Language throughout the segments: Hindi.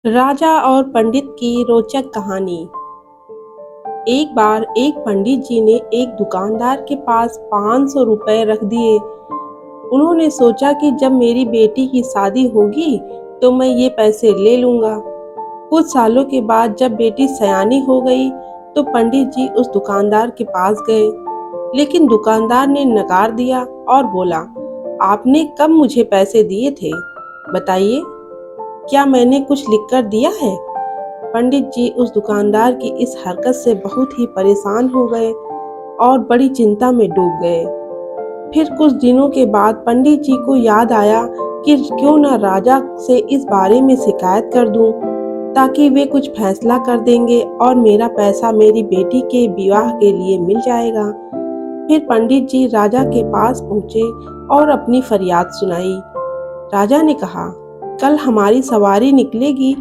राजा और पंडित की रोचक कहानी। एक बार एक पंडित जी ने एक दुकानदार के पास 500 रुपए रख दिए। उन्होंने सोचा कि जब मेरी बेटी की शादी होगी तो मैं ये पैसे ले लूंगा। कुछ सालों के बाद जब बेटी सयानी हो गई तो पंडित जी उस दुकानदार के पास गए, लेकिन दुकानदार ने नकार दिया और बोला, आपने कब मुझे पैसे दिए थे? बताइए, क्या मैंने कुछ लिख कर दिया है? पंडित जी उस दुकानदार की इस हरकत से बहुत ही परेशान हो गए और बड़ी चिंता में डूब गए। फिर कुछ दिनों के बाद पंडित जी को याद आया कि क्यों न राजा से इस बारे में शिकायत कर दूं, ताकि वे कुछ फैसला कर देंगे और मेरा पैसा मेरी बेटी के विवाह के लिए मिल जाएगा। फिर पंडित जी राजा के पास पहुंचे और अपनी फरियाद सुनाई। राजा ने कहा, कल हमारी सवारी निकलेगी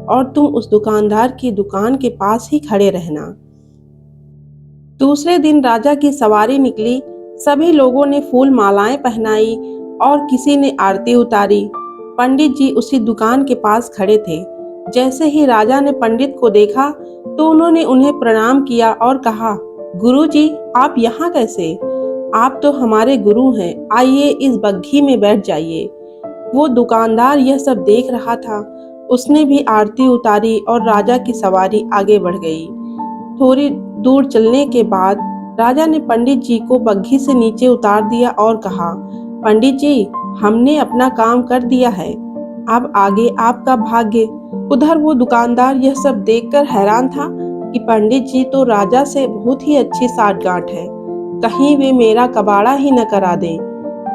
और तुम उस दुकानदार की दुकान के पास ही खड़े रहना। दूसरे दिन राजा की सवारी निकली। सभी लोगों ने फूल मालाएं पहनाई और किसी ने आरती उतारी। पंडित जी उसी दुकान के पास खड़े थे। जैसे ही राजा ने पंडित को देखा तो उन्होंने उन्हें प्रणाम किया और कहा, गुरुजी, आप यहाँ कैसे? आप तो हमारे गुरु हैं, आइए इस बग्घी में बैठ जाइए। वो दुकानदार यह सब देख रहा था। उसने भी आरती उतारी और राजा की सवारी आगे बढ़ गई। थोड़ी दूर चलने के बाद राजा ने पंडित जी को बग्घी से नीचे उतार दिया और कहा, पंडित जी, हमने अपना काम कर दिया है, अब आगे आपका भाग्य। उधर वो दुकानदार यह सब देखकर हैरान था कि पंडित जी तो राजा से बहुत ही अच्छी साठगांठ है, कहीं वे मेरा कबाड़ा ही न करा दें।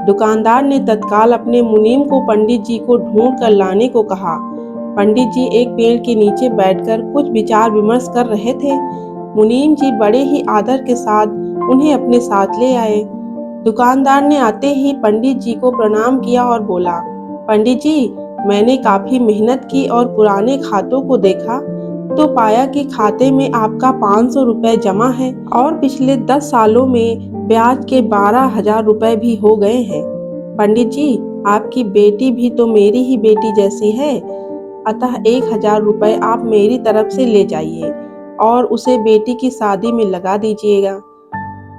दुकानदार ने तत्काल अपने मुनीम को पंडित जी को ढूंढ कर लाने को कहा। पंडित जी एक पेड़ के नीचे बैठकर कुछ विचार विमर्श कर रहे थे। मुनीम जी बड़े ही आदर के साथ उन्हें अपने साथ ले आए। दुकानदार ने आते ही पंडित जी को प्रणाम किया और बोला, पंडित जी, मैंने काफी मेहनत की और पुराने खातों को देखा तो पाया कि खाते में आपका 500 रुपए जमा है और पिछले 10 सालों में ब्याज के 12,000 रुपए भी हो गए हैं। पंडित जी, आपकी बेटी भी तो मेरी ही बेटी जैसी है, अतः 1,000 रुपए आप मेरी तरफ से ले जाइए और उसे बेटी की शादी में लगा दीजिएगा।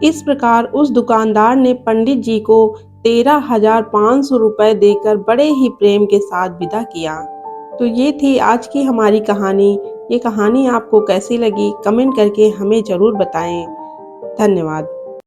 इस प्रकार उस दुकानदार ने पंडित जी को 13,500 रुपए देकर बड़े ही प्रेम के साथ विदा किया। तो ये थी आज की हमारी कहानी। ये कहानी आपको कैसी लगी कमेंट करके हमें जरूर बताएं। धन्यवाद।